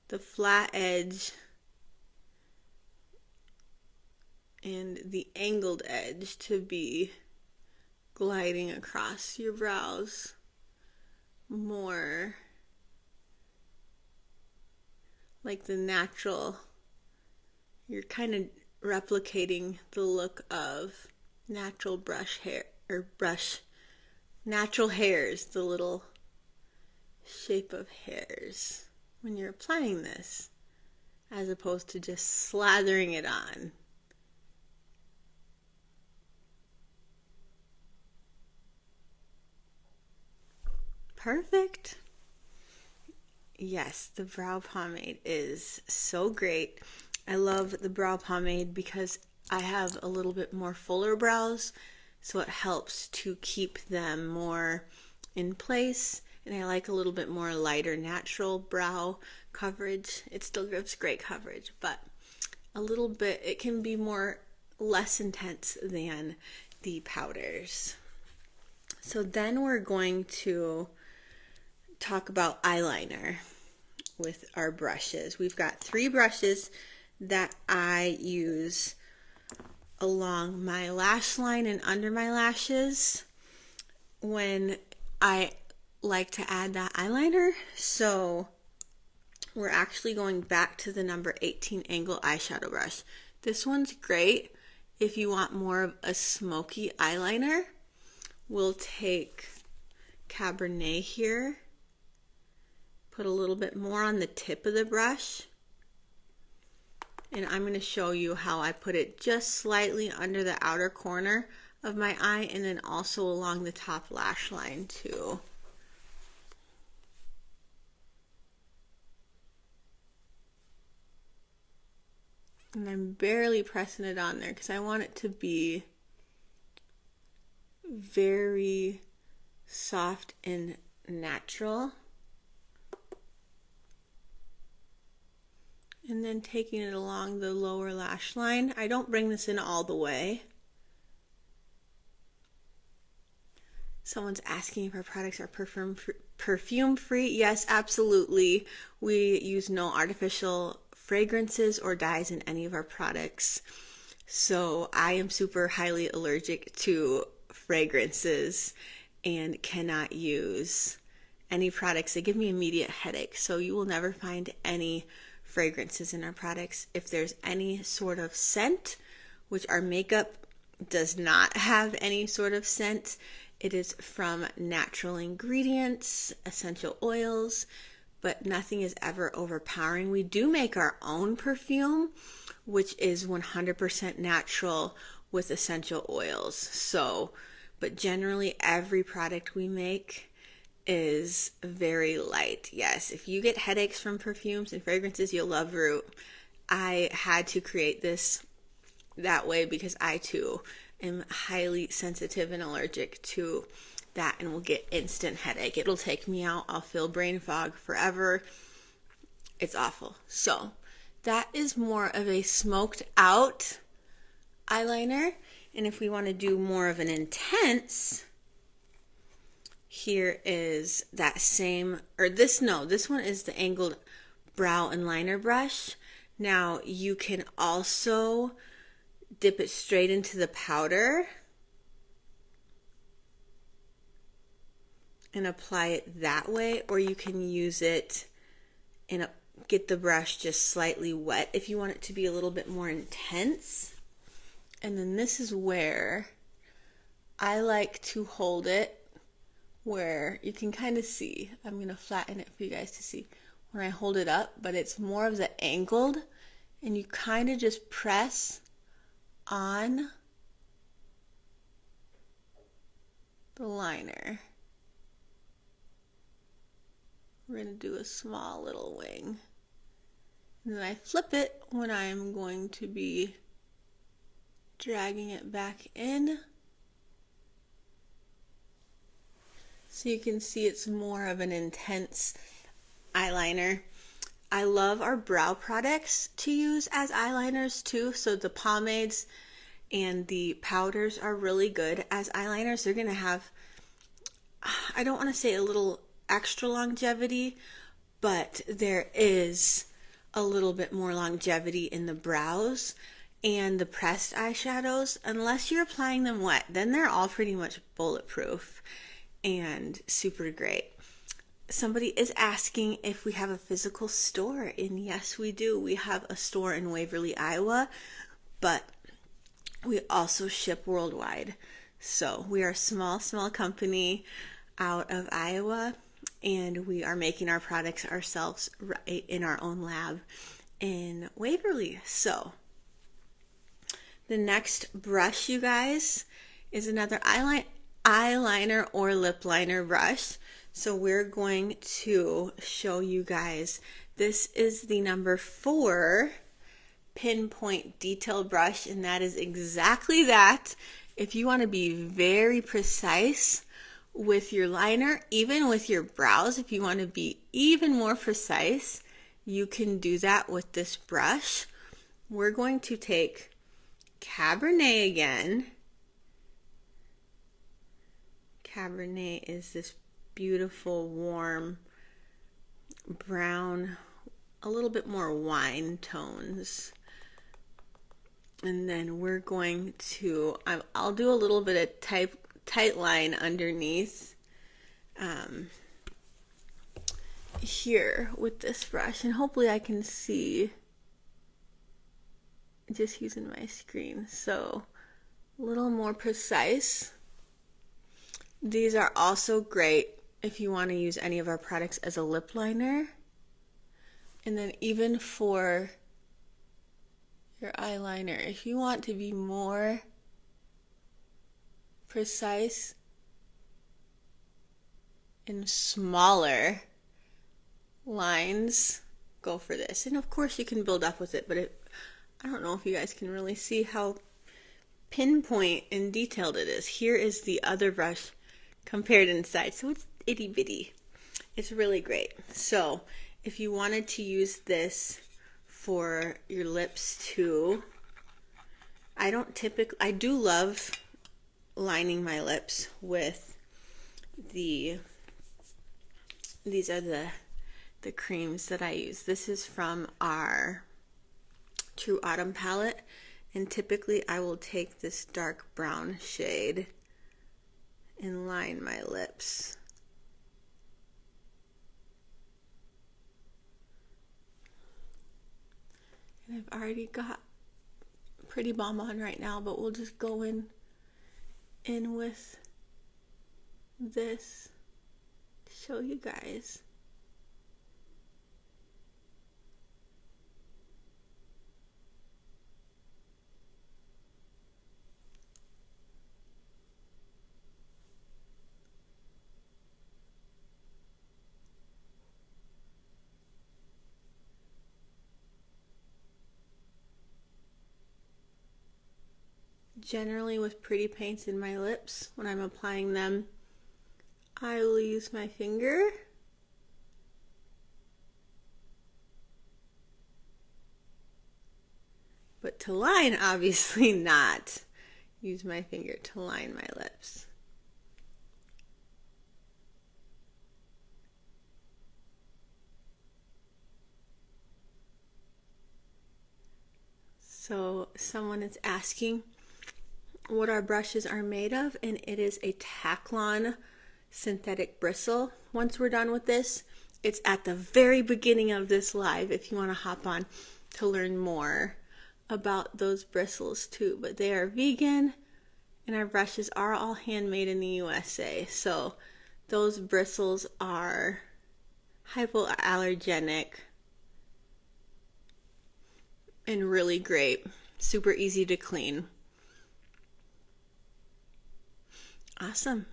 the flat edge and the angled edge to be gliding across your brows more like the natural. You're kind of replicating the look of natural brush hair, or natural hairs, the little shape of hairs when you're applying this, as opposed to just slathering it on. Perfect. Yes, the brow pomade is so great. I love the brow pomade because I have a little bit more fuller brows, so it helps to keep them more in place. And I like a little bit more lighter natural brow coverage. It still gives great coverage, but a little bit, it can be less intense than the powders. So then we're going to talk about eyeliner with our brushes. We've got 3 brushes that I use along my lash line and under my lashes when I like to add that eyeliner. So we're actually going back to the number 18 angle eyeshadow brush. This one's great if you want more of a smoky eyeliner. We'll take Cabernet here, put a little bit more on the tip of the brush, and I'm going to show you how I put it just slightly under the outer corner of my eye, and then also along the top lash line too. And I'm barely pressing it on there because I want it to be very soft and natural. And then taking it along the lower lash line. I don't bring this in all the way. Someone's asking if our products are perfume free. Yes, absolutely. We use no artificial fragrances or dyes in any of our products. So I am super highly allergic to fragrances and cannot use any products that give me immediate headache. So you will never find any fragrances in our products. If there's any sort of scent, which our makeup does not have any sort of scent, it is from natural ingredients, essential oils, but nothing is ever overpowering. We do make our own perfume, which is 100% natural with essential oils. So but generally every product we make is very light. Yes, if you get headaches from perfumes and fragrances, you'll love Root. I had to create this that way because I too am highly sensitive and allergic to that and will get instant headache. It'll take me out. I'll feel brain fog forever. It's awful. So that is more of a smoked out eyeliner. And if we want to do more of an intense, here is that same, or this one is the angled brow and liner brush. Now you can also dip it straight into the powder and apply it that way, or you can use it and get the brush just slightly wet if you want it to be a little bit more intense. And then this is where I like to hold it, where you can kind of see. I'm going to flatten it for you guys to see when I hold it up, but it's more of the angled, and you kind of just press on the liner. We're going to do a small little wing. And then I flip it when I'm going to be dragging it back in. So you can see it's more of an intense eyeliner. I love our brow products to use as eyeliners too. So the pomades and the powders are really good as eyeliners. They're going to have, I don't want to say a little extra longevity, but there is a little bit more longevity in the brows and the pressed eyeshadows. Unless you're applying them wet, then they're all pretty much bulletproof and super great. Somebody is asking if we have a physical store, and yes, we do. We have a store in Waverly, Iowa, but we also ship worldwide. So we are a small company out of Iowa, and we are making our products ourselves right in our own lab in Waverly. So the next brush, you guys, is another eyeliner or lip liner brush. So we're going to show you guys, this is the number 4 pinpoint detail brush, and that is exactly that. If you want to be very precise with your liner, even with your brows, if you want to be even more precise, you can do that with this brush. We're going to take Cabernet again. Cabernet is this beautiful, warm brown, a little bit more wine tones. And then we're going to, I'll do a little bit of tight line underneath here with this brush, and hopefully I can see just using my screen. So a little more precise. These are also great if you want to use any of our products as a lip liner. And then even for your eyeliner, if you want to be more precise and smaller lines, go for this. And of course you can build up with it, but I don't know if you guys can really see how pinpoint and detailed it is. Here is the other brush compared inside, so it's itty bitty. It's really great. So if you wanted to use this for your lips too, I do love lining my lips with these are the creams that I use. This is from our True Autumn palette, and typically I will take this dark brown shade and line my lips. And I've already got Pretty Balm on right now, but we'll just go in with this to show you guys. Generally with pretty paints in my lips, when I'm applying them, I will use my finger. But to line, obviously not. Use my finger to line my lips. So someone is asking what our brushes are made of, and it is a Taklon synthetic bristle. Once we're done with this, it's at the very beginning of this live if you want to hop on to learn more about those bristles too. But they are vegan, and our brushes are all handmade in the USA. So those bristles are hypoallergenic and really great. Super easy to clean. Awesome.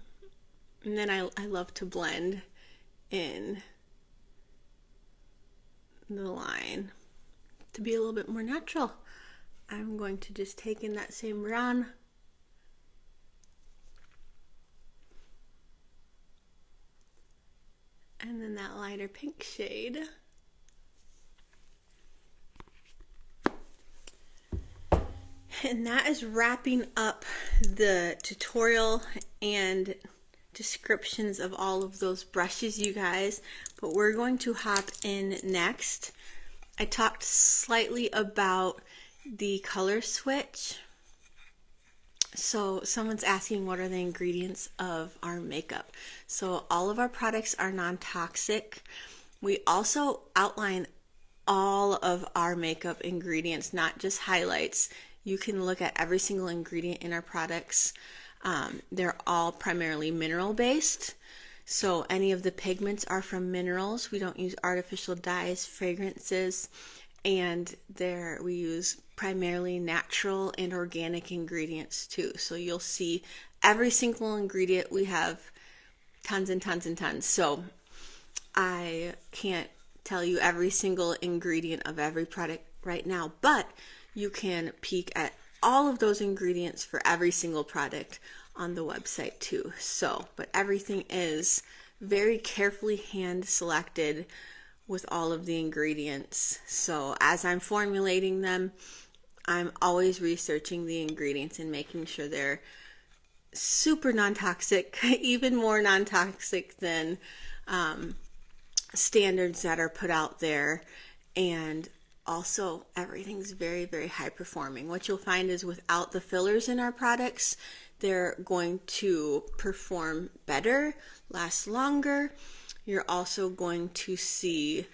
And then I love to blend in the line to be a little bit more natural. I'm going to just take in that same brown and then that lighter pink shade. And that is wrapping up the tutorial and descriptions of all of those brushes, you guys. But we're going to hop in next. I talked slightly about the color switch. So someone's asking what are the ingredients of our makeup. So all of our products are non-toxic. We also outline all of our makeup ingredients, not just highlights. You can look at every single ingredient in our products. They're all primarily mineral based. So any of the pigments are from minerals. We don't use artificial dyes, fragrances, and we use primarily natural and organic ingredients too. So you'll see every single ingredient. We have tons and tons and tons. So I can't tell you every single ingredient of every product right now, but you can peek at all of those ingredients for every single product on the website too. So, but everything is very carefully hand selected with all of the ingredients. So as I'm formulating them, I'm always researching the ingredients and making sure they're super non-toxic, even more non-toxic than standards that are put out there. And also, everything's very, very high performing. What you'll find is without the fillers in our products, they're going to perform better, last longer. You're also going to see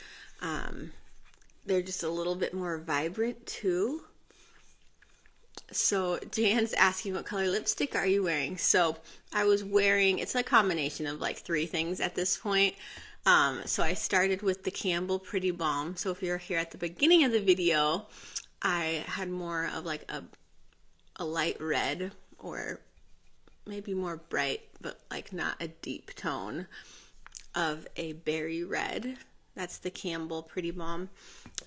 they're just a little bit more vibrant too. So Jan's asking what color lipstick are you wearing? So I was wearing, it's a combination of like 3 things at this point. So I started with the Campbell Pretty Balm. So if you're here at the beginning of the video, I had more of like a light red, or maybe more bright, but like not a deep tone of a berry red. That's the Campbell Pretty Balm.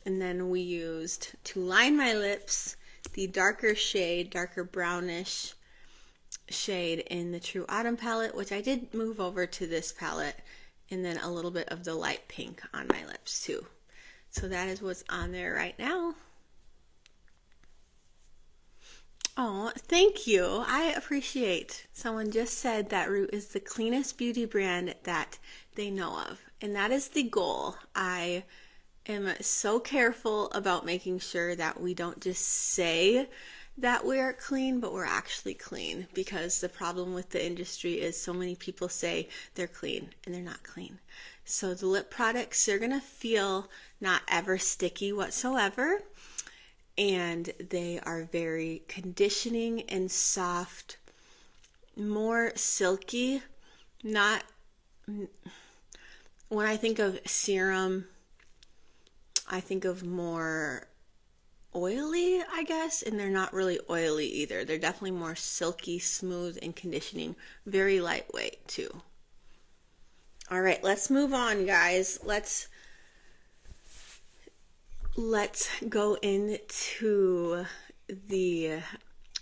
And then we used, to line my lips, the darker shade, darker brownish shade in the True Autumn palette, which I did move over to this palette, and then a little bit of the light pink on my lips too. So that is what's on there right now. Oh, thank you. I appreciate. Someone just said that Root is the cleanest beauty brand that they know of, and that is the goal. I am so careful about making sure that we don't just say that we're clean, but we're actually clean, because the problem with the industry is so many people say they're clean and they're not clean. So the lip products, they're gonna feel not ever sticky whatsoever, and they are very conditioning and soft, more silky. Not, when I think of serum, I think of more oily, I guess, and they're not really oily either. They're definitely more silky, smooth, and conditioning. Very lightweight too. All right, let's move on, guys. Let's go into the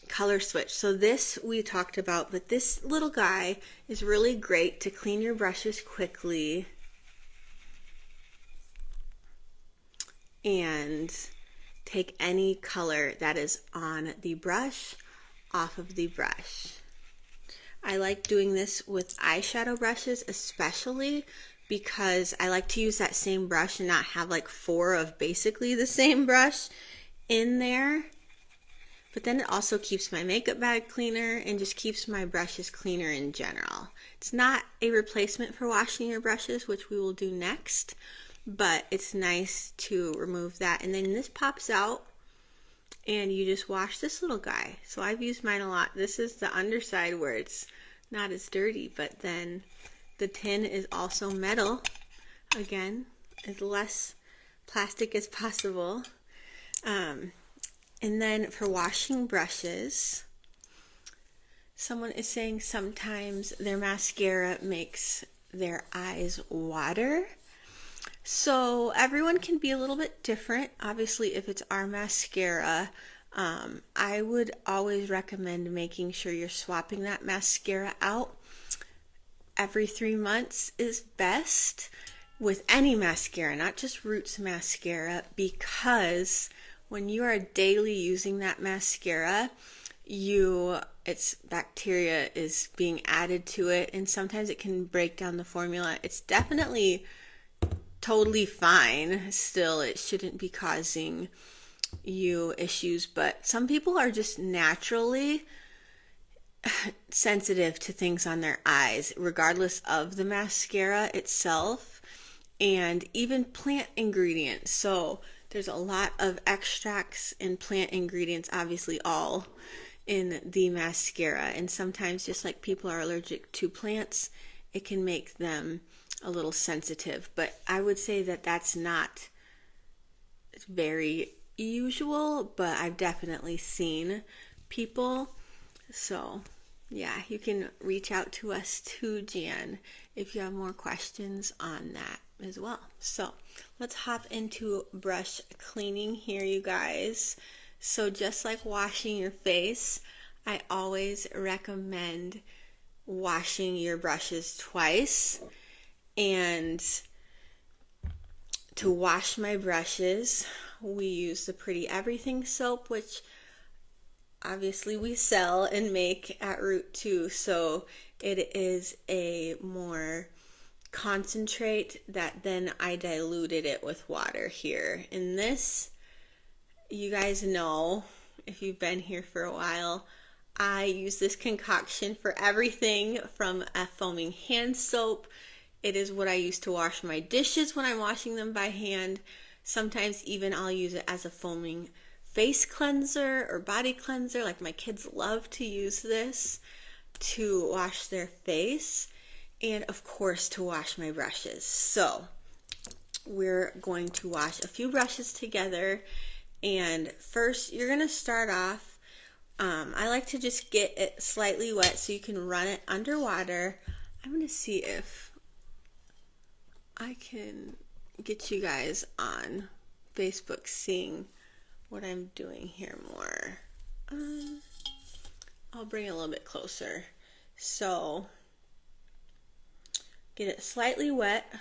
color switch. So this we talked about, but this little guy is really great to clean your brushes quickly and take any color that is on the brush off of the brush. I like doing this with eyeshadow brushes especially because I like to use that same brush and not have like 4 of basically the same brush in there. But then it also keeps my makeup bag cleaner and just keeps my brushes cleaner in general. It's not a replacement for washing your brushes, which we will do next, but it's nice to remove that. And then this pops out and you just wash this little guy. So I've used mine a lot. This is the underside where it's not as dirty, but then the tin is also metal. Again, as less plastic as possible. And then for washing brushes, someone is saying sometimes their mascara makes their eyes water. So everyone can be a little bit different. Obviously, if it's our mascara, I would always recommend making sure you're swapping that mascara out. Every 3 months is best with any mascara, not just Roots mascara, because when you are daily using that mascara, its bacteria is being added to it, and sometimes it can break down the formula. It's definitely totally fine. Still, it shouldn't be causing you issues, but some people are just naturally sensitive to things on their eyes, regardless of the mascara itself, and even plant ingredients. So there's a lot of extracts and plant ingredients, obviously all in the mascara, and sometimes just like people are allergic to plants, it can make them a little sensitive. But I would say that that's not very usual, but I've definitely seen people. So yeah, you can reach out to us too, Jan, if you have more questions on that as well. So let's hop into brush cleaning here, you guys. So just like washing your face, I always recommend washing your brushes twice. And to wash my brushes, we use the Pretty Everything soap, which obviously we sell and make at Root too. So it is a more concentrate that then I diluted it with water here. And this, you guys know, if you've been here for a while, I use this concoction for everything from a foaming hand soap. It is what I use to wash my dishes when I'm washing them by hand. Sometimes even I'll use it as a foaming face cleanser or body cleanser. Like my kids love to use this to wash their face, and of course to wash my brushes. So we're going to wash a few brushes together, and first you're going to start off, I like to just get it slightly wet so you can run it underwater. I'm going to see if I can get you guys on Facebook seeing what I'm doing here more. I'll bring it a little bit closer. So get it slightly wet,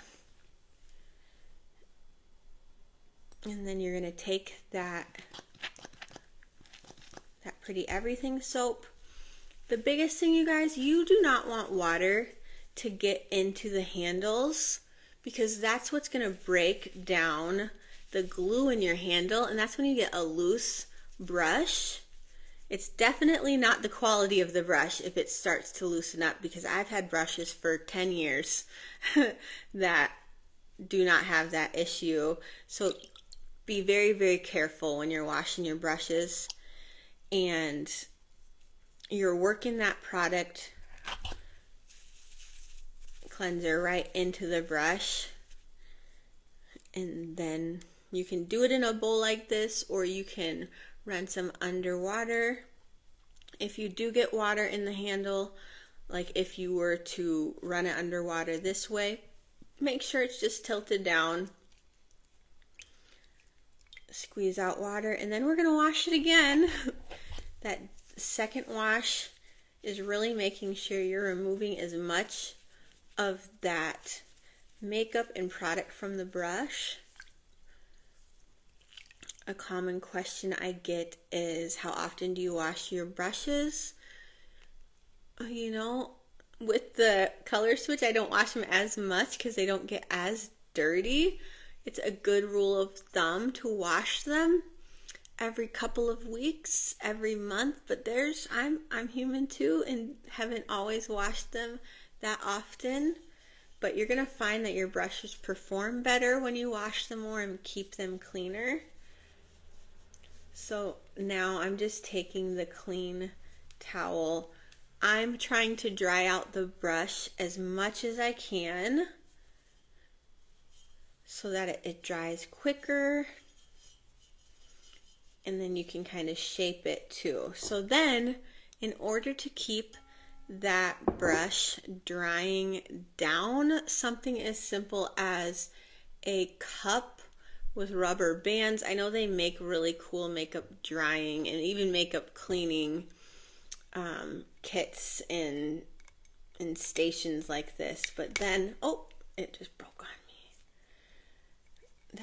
and then you're going to take that Pretty Everything soap. The biggest thing, you guys, you do not want water to get into the handles, because that's what's going to break down the glue in your handle, and that's when you get a loose brush. It's definitely not the quality of the brush if it starts to loosen up, because I've had brushes for 10 years that do not have that issue. So be very, very careful when you're washing your brushes and you're working that product cleanser right into the brush. And then you can do it in a bowl like this, or you can run some underwater. If you do get water in the handle, like if you were to run it underwater this way, make sure it's just tilted down. Squeeze out water, and then we're going to wash it again. That second wash is really making sure you're removing as much of that makeup and product from the brush. A common question I get is, how often do you wash your brushes? You know, with the color switch, I don't wash them as much because they don't get as dirty. It's a good rule of thumb to wash them every couple of weeks, every month, but I'm human too and haven't always washed them that often. But you're gonna find that your brushes perform better when you wash them more and keep them cleaner. So now I'm just taking the clean towel. I'm trying to dry out the brush as much as I can so that it dries quicker, and then you can kind of shape it too. So then, in order to keep that brush drying down, something as simple as a cup with rubber bands. I know they make really cool makeup drying and even makeup cleaning kits in stations like this, but then, oh, it just broke on me.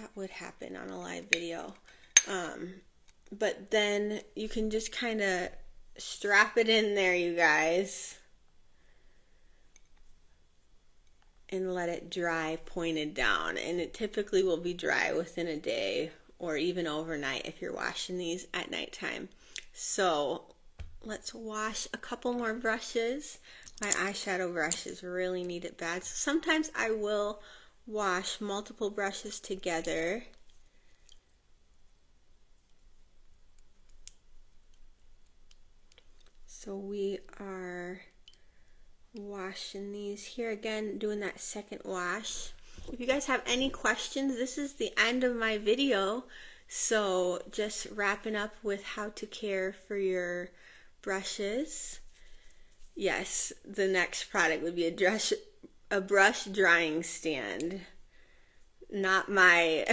That would happen on a live video. But then you can just kind of strap it in there, you guys, and let it dry pointed down. And it typically will be dry within a day or even overnight if you're washing these at nighttime. So let's wash a couple more brushes. My eyeshadow brushes really need it bad. So sometimes I will wash multiple brushes together. So we are washing these here again, doing that second wash. If you guys have any questions, this is the end of my video. So just wrapping up with how to care for your brushes. Yes, the next product would be a brush drying stand. Not my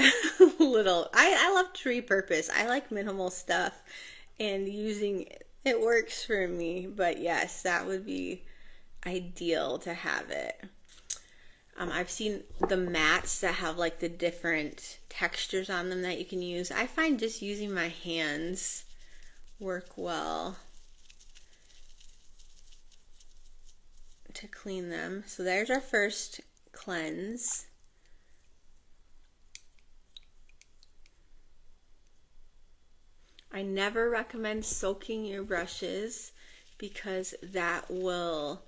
little, I love to repurpose. I like minimal stuff, and using it works for me. But yes, that would be ideal to have it. I've seen the mats that have like the different textures on them that you can use. I find just using my hands work well to clean them. So there's our first cleanse. I never recommend soaking your brushes because that will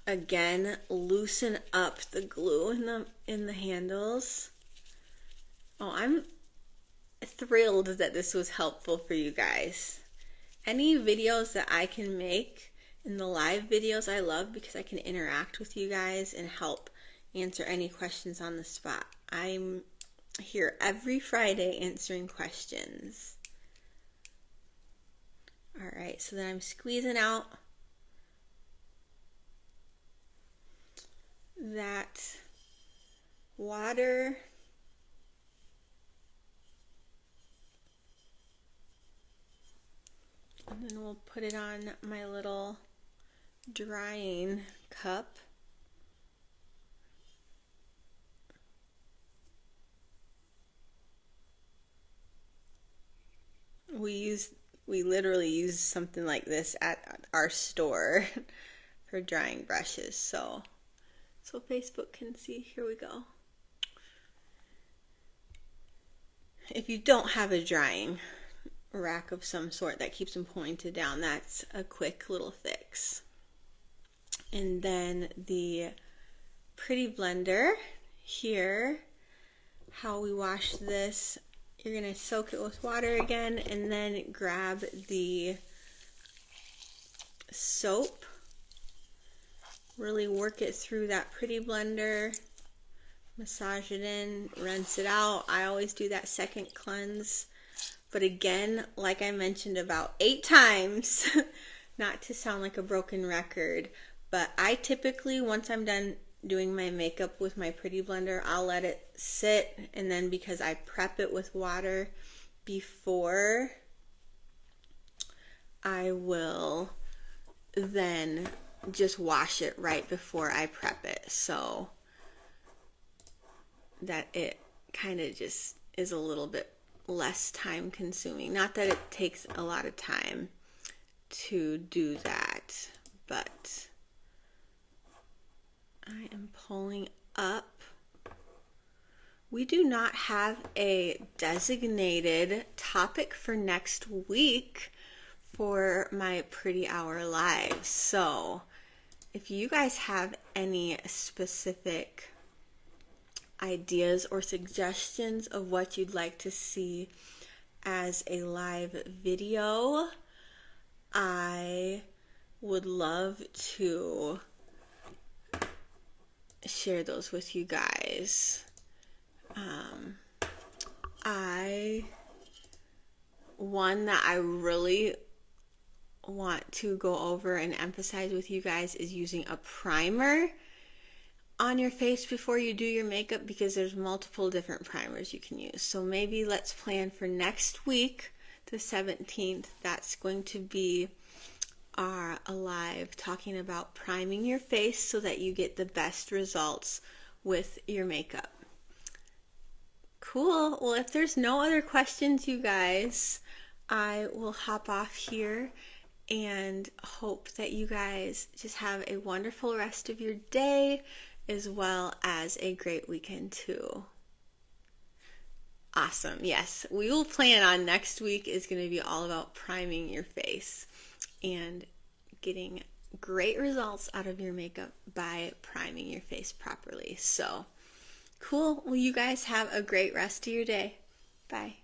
again loosen up the glue in the handles. Oh, I'm thrilled that this was helpful for you guys. Any videos that I can make in the live videos I love because I can interact with you guys and help answer any questions on the spot. I'm here every Friday answering questions. Alright, so then I'm squeezing out that water. And then we'll put it on my little drying cup. We literally use something like this at our store for drying brushes, so Facebook can see. Here we go. If you don't have a drying rack of some sort that keeps them pointed down, that's a quick little fix. And then the Pretty Blender here, how we wash this, you're going to soak it with water again and then grab the soap, really work it through that Pretty Blender, massage it in, rinse it out. I always do that second cleanse, but again, like I mentioned about 8 times, not to sound like a broken record, but I typically, once I'm done doing my makeup with my Pretty Blender, I'll let it sit, and then because I prep it with water before I will then just wash it right before I prep it, so that it kind of just is a little bit less time consuming. Not that it takes a lot of time to do that, but I am pulling up. We do not have a designated topic for next week for my Pretty Hour Live. So if you guys have any specific ideas or suggestions of what you'd like to see as a live video, I would love to share those with you guys. One that I really want to go over and emphasize with you guys is using a primer on your face before you do your makeup, because there's multiple different primers you can use. So maybe let's plan for next week, the 17th. That's going to be our live talking about priming your face so that you get the best results with your makeup. Cool. Well, if there's no other questions, you guys, I will hop off here and hope that you guys just have a wonderful rest of your day, as well as a great weekend too. Awesome. Yes, we will plan on next week is going to be all about priming your face and getting great results out of your makeup by priming your face properly. So cool. Well, you guys have a great rest of your day. Bye.